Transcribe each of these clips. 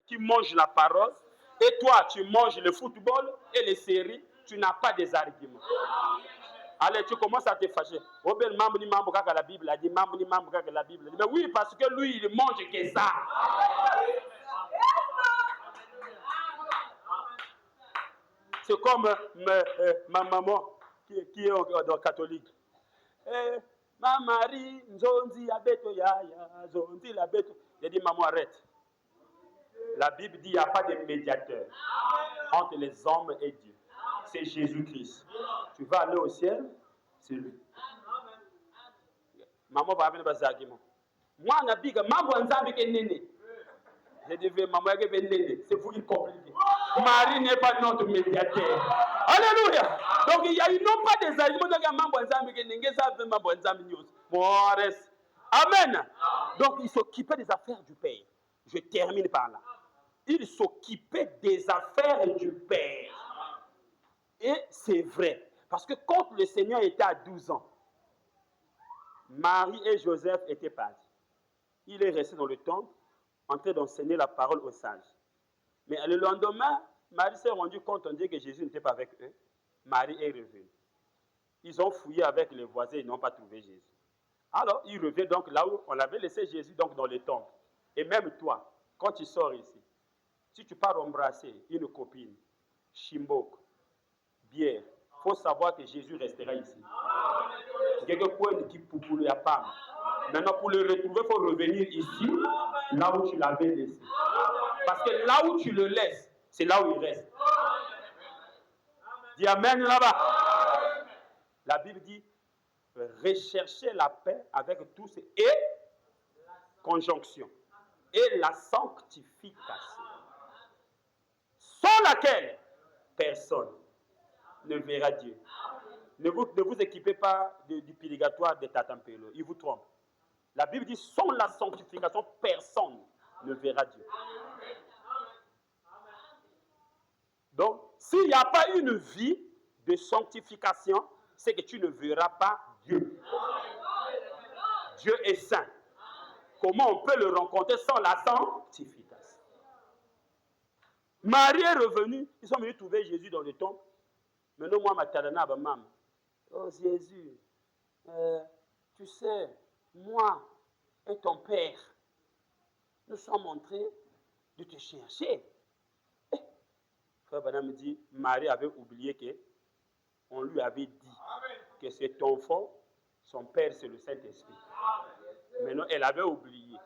qui mange la parole, et toi, tu manges le football et les séries, tu n'as pas des arguments. Allez, tu commences à te fâcher. Oh ben, mambo ni mambo kaka la Bible a dit, mambo ni mambo kaka la Bible a dit. Mais oui, parce que lui, il mange que ça. C'est comme ma maman qui est catholique. Ma Marie, Nzonzi abeto yaya, Nzonzi la beto. J'ai dit, maman, arrête. La Bible dit, il n'y a pas de médiateur entre les hommes et Dieu. C'est Jésus-Christ. Tu vas aller au ciel, c'est lui. Maman va venir dans argument. Moi, on a dit que maman est nene. J'ai dit, maman est nene. C'est vous qui compliquez. Marie n'est pas notre médiateur. Alléluia. Donc, il n'y a pas des arguments. Amen. Donc, il s'occupait des affaires du Père. Je termine par là. Il s'occupait des affaires du Père. Et c'est vrai. Parce que quand le Seigneur était à 12 ans, Marie et Joseph étaient partis. Il est resté dans le temple, en train d'enseigner la parole aux sages. Mais le lendemain, Marie s'est rendue compte, on dit que Jésus n'était pas avec eux. Marie est revenue. Ils ont fouillé avec les voisins, ils n'ont pas trouvé Jésus. Alors, il revient donc là où on avait laissé Jésus, donc dans le temple. Et même toi, quand tu sors ici, si tu pars embrasser une copine, chimbok, bière, il faut savoir que Jésus restera ici. Maintenant, pour le retrouver, il faut revenir ici, là où tu l'avais laissé. Parce que là où tu le laisses, c'est là où il reste. Dis Amen là-bas. La Bible dit, recherchez la paix avec tous et conjonction. Et la sanctification, sans laquelle personne ne verra Dieu. Ne vous équipez pas du purgatoire de Tatampelo. Il vous trompe. La Bible dit, sans la sanctification, personne ne verra Dieu. Donc, s'il n'y a pas une vie de sanctification, c'est que tu ne verras pas Dieu. Dieu est saint. Comment on peut le rencontrer sans la sanctification? Marie est revenue. Ils sont venus trouver Jésus dans le temple. Maintenant, moi, ma talana, maman. Oh Jésus, tu sais, moi et ton père, nous sommes en train de te chercher. Frère Branham me dit, Marie avait oublié qu'on lui avait dit que cet enfant, son père, c'est le Saint-Esprit. Maintenant, elle avait oublié.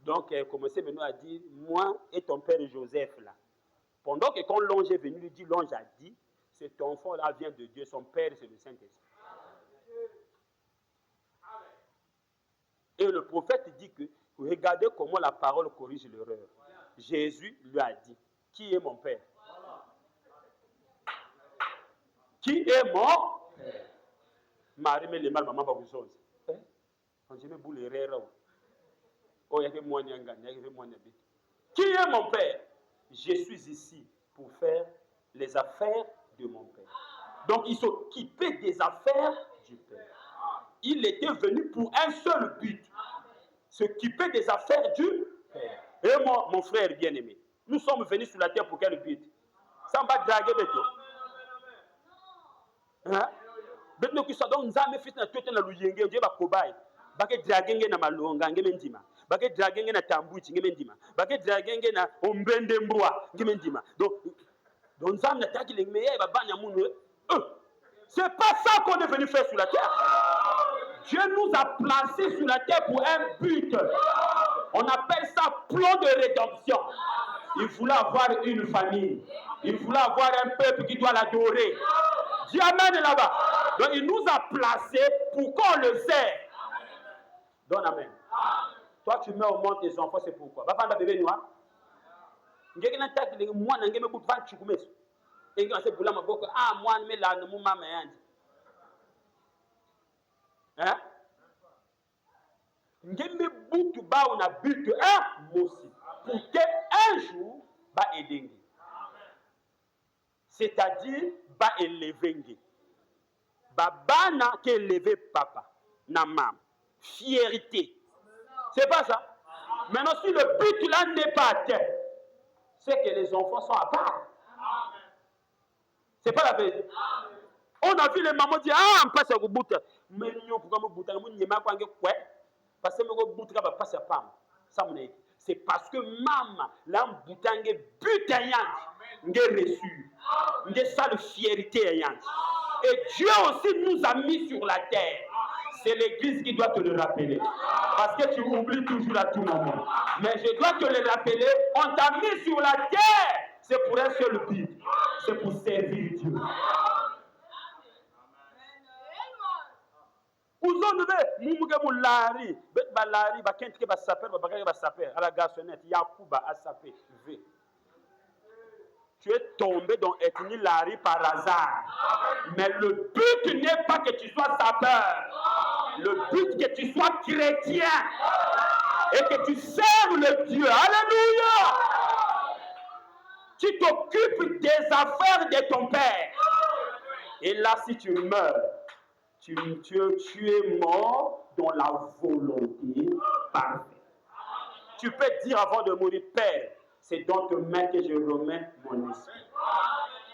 Donc, elle commençait maintenant à dire, moi et ton père Joseph, là. Pendant que quand l'ange est venu, lui dit, l'ange a dit, cet enfant-là vient de Dieu, son père, c'est le Saint-Esprit. Et le prophète dit que, regardez comment la parole corrige l'erreur. Jésus lui a dit, qui est mon père? Qui est mon père? Marie met les mal, maman va vous chose. On dit, mais vous les rêves. Oh, il y a que moi, il y a que moi, qui est mon père? Je suis ici pour faire les affaires de mon père. Donc, il s'occupait des affaires du père. Il était venu pour un seul but. S'occuper des affaires du père. Et moi, mon frère bien-aimé, nous sommes venus sur la terre pour quel but? Ça va draguer Beto. Hein? Beto qui soit donc nzame fils na tote na luyenge, on dit ba kobai. Bake dragenge na malonga ngeme ndima. Bake dragenge na tambuchi ngeme ndima. Bake dragenge na ombende mbwa ngeme ndima. Donc nzame na taki lengme ya ba banya munu. C'est pas ça qu'on est venu faire sur la terre. Dieu nous a placés sur la terre pour un but. On appelle ça plan de rédemption. Il voulait avoir une famille. Il voulait avoir un peuple qui doit l'adorer. Dieu amène là-bas. Donc il nous a placés pour qu'on le sert. Donne amen. Toi tu mets au monde tes enfants, c'est pourquoi? Papa bébé noir. Ngekena taki moi na ngeme kutu vanchu kumeso. Et quand c'est pour la maboko, moi mais là ne mama yandi. Hein? Ngeme butu ba on a but mosi pour que un jour ba edengi. C'est-à-dire ba élevengi. Ba bana ke lever papa na maman. Fierté. C'est pas ça? Maintenant, si le but là n'est pas atteint, c'est que les enfants sont à part. C'est pas la vérité. On a vu les mamans dire, ah, on passe à Goubouta. Mais nous, pourquoi nous boutons, nous n'y pas quoi. Parce que nous boutons, on passe à Pam. C'est parce que maman, là, boutant, butin, n'est reçu. N'est ça le fierté. Et Dieu aussi nous a mis sur la terre. C'est l'église qui doit te le rappeler. Parce que tu oublies toujours à tout moment. Mais je dois te le rappeler, on t'a mis sur la terre. C'est pour un seul but. C'est pour servir Dieu. Uzonube mumuge mulari bet balari ba kentike ba saper ba bagage ba saper à la garçonnette Yakuba a sapé v. Tu es tombé dans ethnie lari par hasard. Mais le but n'est pas que tu sois sapeur. Le but que tu sois chrétien et que tu serves le Dieu. Alléluia. Tu t'occupes des affaires de ton père. Et là, si tu meurs, tu es mort dans la volonté parfaite. Tu peux dire avant de mourir, Père, c'est dans tes mains que je remets mon esprit.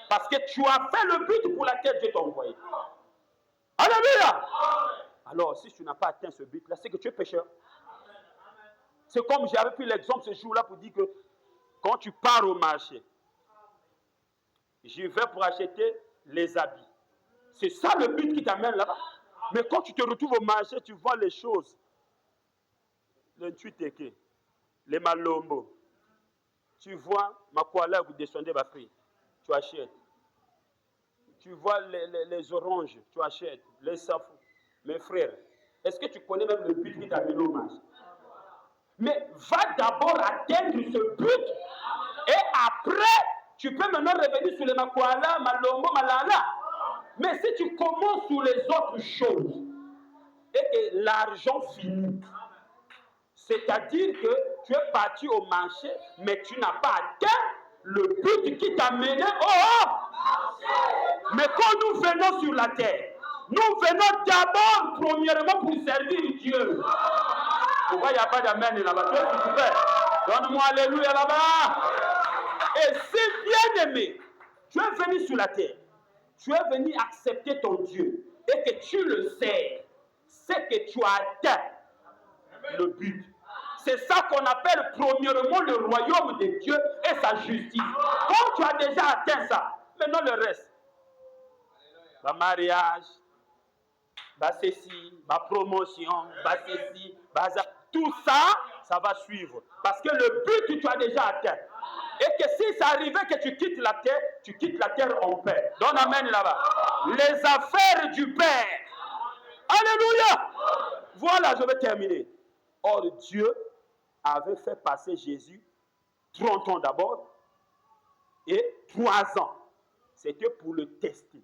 Parce que tu as fait le but pour lequel Dieu t'a envoyé. Alléluia! Alors, si tu n'as pas atteint ce but-là, c'est que tu es pécheur. C'est comme j'avais pris l'exemple ce jour-là pour dire que quand tu pars au marché, j'y vais pour acheter les habits. C'est ça le but qui t'amène là-bas. Mais quand tu te retrouves au marché, tu vois les choses. Les Ntwiteke, les Malombo. Tu vois Makwala, vous descendez ma fille. Tu achètes. Tu vois les oranges, tu achètes. Les safou. Mes frères, est-ce que tu connais même le but qui t'amène au marché? Mais va d'abord atteindre ce but. Et après, tu peux maintenant revenir sur les Makwala, Malombo, Malala. Mais si tu commences sur les autres choses et que l'argent finit, c'est-à-dire que tu es parti au marché, mais tu n'as pas atteint le but qui t'a mené au Mais quand nous venons sur la terre, nous venons d'abord, premièrement, pour servir Dieu. Pourquoi il n'y a pas d'amen là-bas? Donne-moi alléluia là-bas. Et si bien aimé, tu es venu sur la terre. Tu es venu accepter ton Dieu et que tu le sais, c'est que tu as atteint le but. C'est ça qu'on appelle premièrement le royaume de Dieu et sa justice. Quand tu as déjà atteint ça, maintenant le reste, ma mariage, ma ceci, ma promotion, ma ceci, tout ça, ça va suivre. Parce que le but que tu as déjà atteint. Et que si ça arrivait que tu quittes la terre en paix. Donne amen là-bas. Les affaires du Père. Alléluia. Voilà, je vais terminer. Or, Dieu avait fait passer Jésus 30 ans d'abord et 3 ans. C'était pour le tester.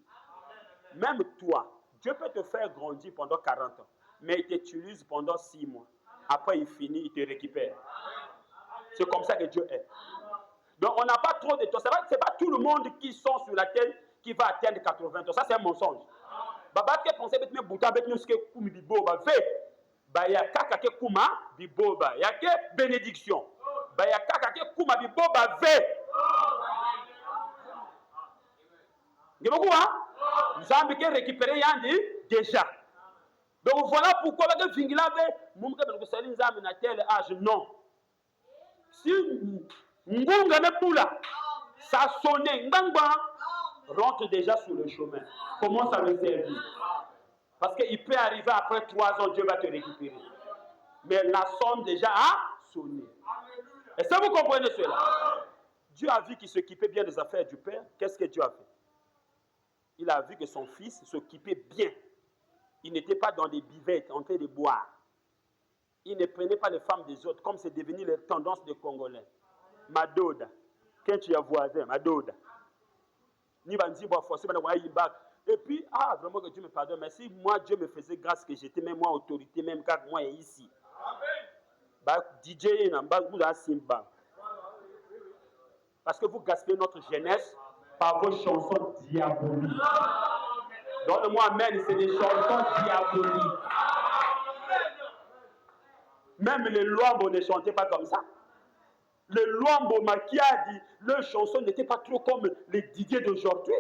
Même toi, Dieu peut te faire grandir pendant 40 ans, mais il t'utilise pendant 6 mois. Après, il finit, il te récupère. C'est comme ça que Dieu est. Donc, on n'a pas trop de temps. Ce n'est pas tout le monde qui sont sur la terre qui va atteindre 80 ans. Ça, c'est un mensonge. Baba qui pensait que tu bouta avec nous ce que kumi biboba fait. Ba ya kaka ke kuma biboba. Ya ke bénédiction. Ba ya kaka ke kuma biboba fait. Vous voyez quoi? Nous avons récupéré Yandi déjà. Donc voilà pourquoi le Fingila veut mon que nous saluons Zam na tel âge non. Si Ngunga ne poula, ça sonne, Ngangba rentre déjà sur le chemin. Commence à le servir. Parce qu'il peut arriver après 3 ans, Dieu va te récupérer. Mais la sonne déjà a sonné. Est-ce que vous comprenez cela? Dieu a vu qu'il s'occupait bien des affaires du Père. Qu'est-ce que Dieu a fait? Il a vu que son fils s'occupait bien. Il n'était pas dans des bivettes en train de boire. Il ne prenait pas les femmes des autres, comme c'est devenu les tendances des Congolais. Madoda. Quand tu es voisin, Madoda. Et puis, vraiment que Dieu me pardonne. Mais si moi, Dieu me faisait grâce que j'étais même moi autorité, même quand moi est ici. DJ, parce que vous gaspillez notre jeunesse par vos chansons diaboliques. Donne-moi amen, c'est des chansons diaboliques. Même les Luambo ne chantaient pas comme ça. Les Luambo Makiadi, leurs chansons n'étaient pas trop comme les Didier d'aujourd'hui.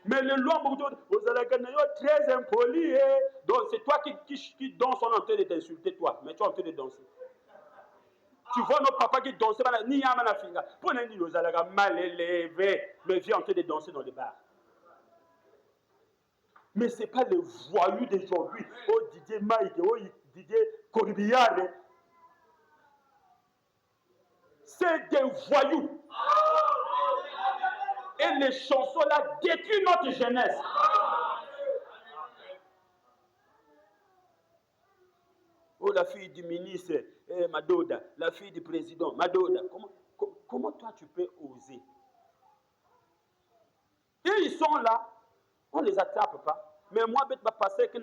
Mais les Luambo, vous allez très impoli. Donc c'est toi qui danse, on est en train de t'insulter, toi. Mais tu es en train de danser. Tu vois nos papas qui dansaient, ni Yamana Finga. Pour les gens, vous allez mal élevé, mais viens en train de danser dans les bars. Mais ce n'est pas les voyous d'aujourd'hui. Oh Didier Mike, oh Didier Corbière. C'est des voyous. Et les chansons là détruisent notre jeunesse. Oh, la fille du ministre, Madoda, la fille du président, Madoda. Comment toi tu peux oser? Et ils sont là, on ne les attrape pas. Mais moi, je vais passer que on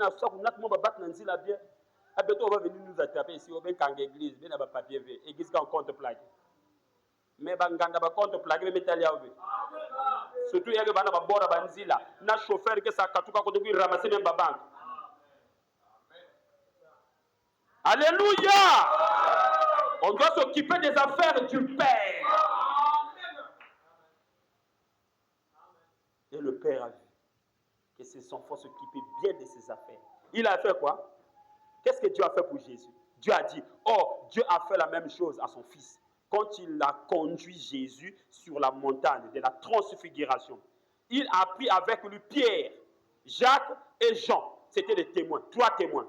va venir nous attraper ici, on va dans l'église, on va papier, l'église qui est en contre-plaque. Mais on va en contre-plaque, mais surtout, il y a des gens na chauffeur qui ça ramasser même banque. Alléluia! On doit s'occuper des affaires du Père. Et le Père a vu que ses enfants s'occupaient bien de ses affaires. Il a fait quoi? Qu'est-ce que Dieu a fait pour Jésus? Dieu a dit, oh, Dieu a fait la même chose à son fils. Quand il a conduit Jésus sur la montagne de la transfiguration, il a pris avec lui Pierre, Jacques et Jean. C'était les témoins, 3 témoins.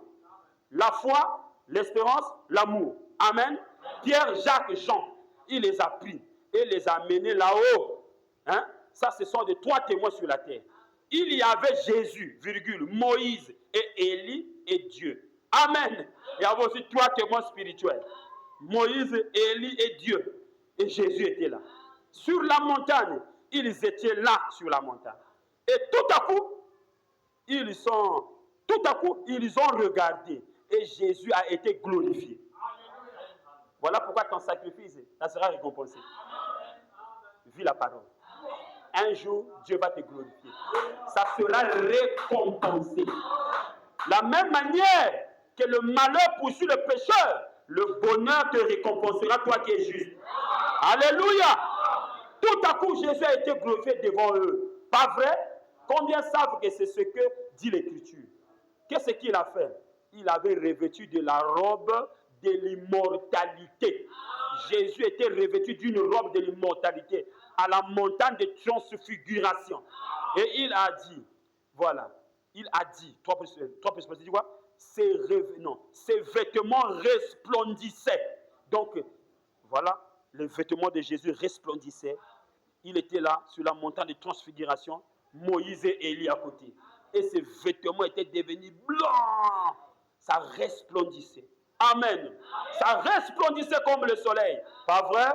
La foi, l'espérance, l'amour. Amen. Pierre, Jacques et Jean. Il les a pris et les a menés là-haut. Hein? Ça, ce sont des 3 témoins sur la terre. Il y avait Jésus, virgule, Moïse et Élie et Dieu. Amen. Il y avait aussi 3 témoins spirituels. Moïse, Élie et Dieu. Et Jésus était là. Sur la montagne, ils étaient là sur la montagne. Et tout à coup, ils ont regardé. Et Jésus a été glorifié. Voilà pourquoi ton sacrifice, ça sera récompensé. Vis la parole. Un jour, Dieu va te glorifier. Ça sera récompensé. La même manière que le malheur poursuit le pécheur, le bonheur te récompensera, toi qui es juste. Alléluia! Tout à coup, Jésus a été glorifié devant eux. Pas vrai? Combien savent que c'est ce que dit l'Écriture? Qu'est-ce qu'il a fait? Il avait revêtu de la robe de l'immortalité. Jésus était revêtu d'une robe de l'immortalité à la montagne de transfiguration. Et il a dit, voilà, il a dit, 3 plus 1, dit quoi? Ses vêtements resplendissaient. Donc, voilà, les vêtements de Jésus resplendissaient. Il était là, sur la montagne de transfiguration, Moïse et Élie à côté. Et ses vêtements étaient devenus blancs. Ça resplendissait. Amen. Ça resplendissait comme le soleil. Pas vrai?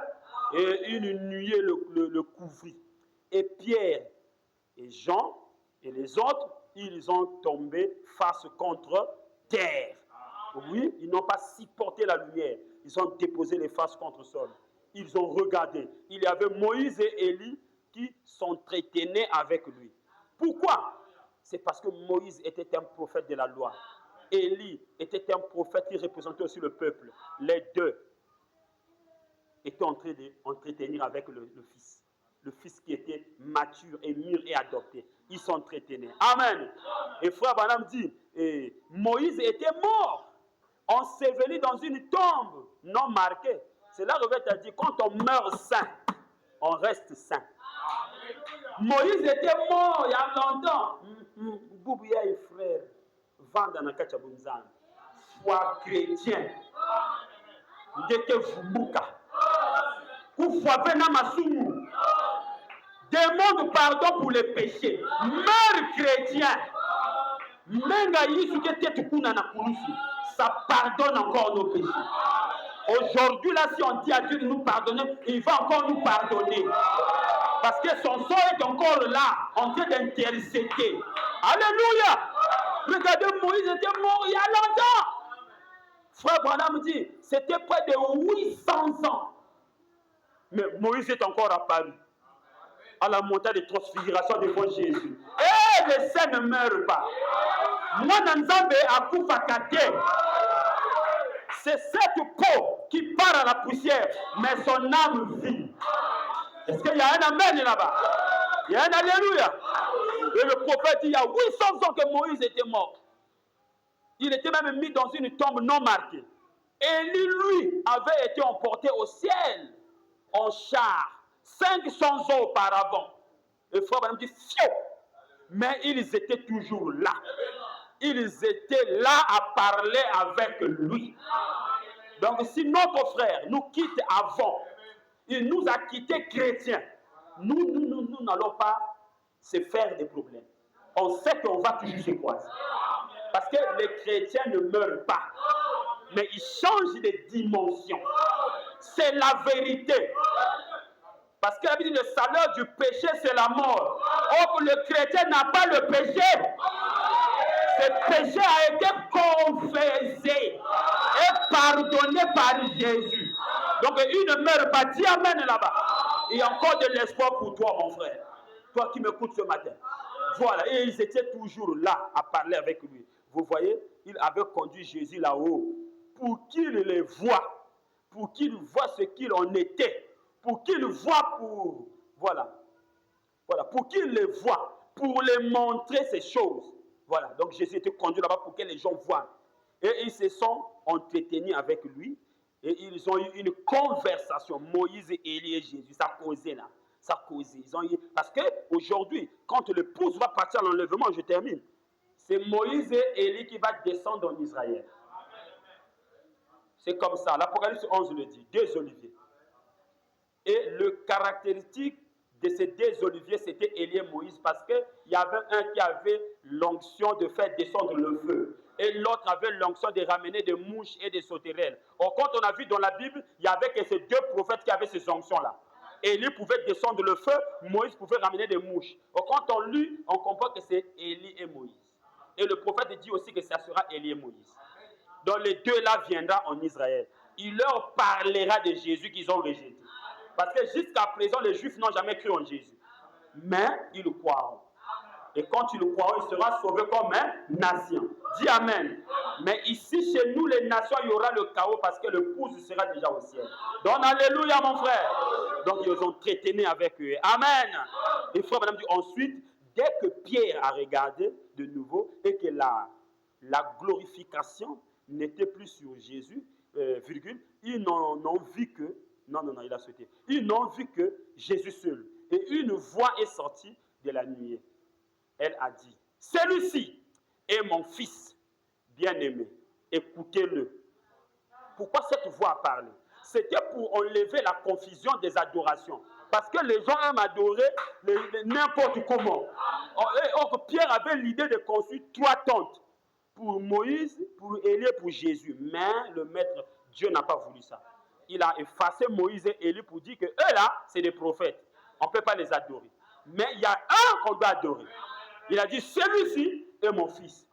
Et une nuée le couvrit. Et Pierre et Jean et les autres, ils ont tombé face contre terre. Oui, ils n'ont pas supporté la lumière. Ils ont déposé les faces contre le sol. Ils ont regardé. Il y avait Moïse et Élie qui s'entretenaient avec lui. Pourquoi? C'est parce que Moïse était un prophète de la loi. Élie était un prophète qui représentait aussi le peuple. Les deux étaient en train d'entretenir avec le fils. Le fils qui était mature et mûr et adopté. Ils s'entretenaient. Amen. Et frère Branham dit, Moïse était mort, enseveli dans une tombe non marquée. C'est là que le Prophète a dit, quand on meurt saint, on reste saint. Moïse était mort il y a longtemps. Boubouya et frère, vanda na kachabunzan. Foi chrétien. Ndeke vumbuka. Kufwabe na masumu. Demande pardon pour les péchés. Meurs chrétien. Menga yisu ke tetukuna na kulusi. Ça pardonne encore nos péchés. Aujourd'hui, là, si on dit à Dieu de nous pardonner, il va encore nous pardonner. Parce que son sang est encore là, en train d'intercéder. Alléluia! Regardez, Moïse était mort il y a longtemps. Frère Branham dit, c'était près de 800 ans. Mais Moïse est encore apparu à la montagne de transfiguration devant Jésus. Et les saints ne meurent pas. Moi, Nanzambe a Koufakate. C'est cette peau qui part à la poussière, mais son âme vit. Est-ce qu'il y a un amen là-bas? Il y a un alléluia. Et le prophète dit, il y a 800 ans que Moïse était mort. Il était même mis dans une tombe non marquée. Élie, lui, avait été emporté au ciel en char 500 ans auparavant. Et frère Branham dit, fiou! Mais ils étaient toujours là. Ils étaient là à parler avec lui. Donc si notre frère nous quitte avant, il nous a quittés chrétiens, nous n'allons pas se faire des problèmes. On sait qu'on va toujours se croiser. Parce que les chrétiens ne meurent pas, mais ils changent de dimension. C'est la vérité. Parce que la Bible dit le salaire du péché, c'est la mort. Or, le chrétien n'a pas le péché. Ce péché a été confessé et pardonné par Jésus. Donc, il ne meurt pas. Dis amen là-bas. Il y a encore de l'espoir pour toi, mon frère. Toi qui m'écoutes ce matin. Voilà. Et ils étaient toujours là à parler avec lui. Vous voyez, il avait conduit Jésus là-haut pour qu'il les voie. Pour qu'il voie ce qu'il en était. Pour qu'il voie pour... Voilà. Voilà. Pour qu'il les voie. Pour les montrer ces choses. Voilà. Donc Jésus était conduit là-bas pour que les gens voient. Et ils se sont entretenus avec lui. Et ils ont eu une conversation. Moïse et Élie et Jésus. Ça causait là. Ça causait. Ils ont eu... Parce qu'aujourd'hui, quand l'épouse va partir à l'enlèvement, je termine. C'est Moïse et Élie qui va descendre en Israël. C'est comme ça. L'Apocalypse 11 le dit. 2 oliviers. Et le caractéristique de ces 2 oliviers, c'était Élie et Moïse, parce qu'il y avait un qui avait l'onction de faire descendre le feu, et l'autre avait l'onction de ramener des mouches et des sauterelles. Or, quand on a vu dans la Bible, il n'y avait que ces 2 prophètes qui avaient ces onctions-là. Élie pouvait descendre le feu, Moïse pouvait ramener des mouches. Or, quand on lit, on comprend que c'est Élie et Moïse. Et le prophète dit aussi que ça sera Élie et Moïse. Donc, les 2-là viendront en Israël. Il leur parlera de Jésus qu'ils ont rejeté. Parce que jusqu'à présent, les Juifs n'ont jamais cru en Jésus. Mais ils le croiront. Et quand ils le croiront, il sera sauvé comme une nation. Dis Amen. Mais ici, chez nous, les nations, il y aura le chaos parce que l'épouse sera déjà au ciel. Donc, alléluia, mon frère. Donc, ils ont traité avec eux. Amen. Et frère, madame dit ensuite, dès que Pierre a regardé de nouveau et que la glorification n'était plus sur Jésus, ils n'ont vu que... Non, il a sauté. Ils n'ont vu que Jésus seul. Et une voix est sortie de la nuée. Elle a dit, celui-ci est mon fils bien-aimé. Écoutez-le. Pourquoi cette voix a parlé? C'était pour enlever la confusion des adorations. Parce que les gens aiment adorer n'importe comment. Or, Pierre avait l'idée de construire 3 tentes. Pour Moïse, pour Élie, pour Jésus. Mais le maître, Dieu n'a pas voulu ça. Il a effacé Moïse et Élie pour dire que eux là, c'est des prophètes. On ne peut pas les adorer. Mais il y a un qu'on doit adorer. Il a dit, celui-ci est mon fils,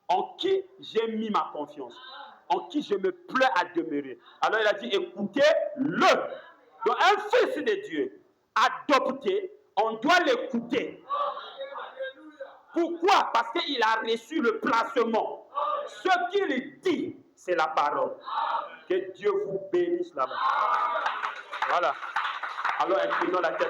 en qui j'ai mis ma confiance, en qui je me plais à demeurer. Alors il a dit, écoutez-le. Donc un fils de Dieu, adopté, on doit l'écouter. Pourquoi? Parce qu'il a reçu le placement. Ce qu'il dit, c'est la parole. Que Dieu vous bénisse là-bas. Voilà. Alors, inclinons la tête.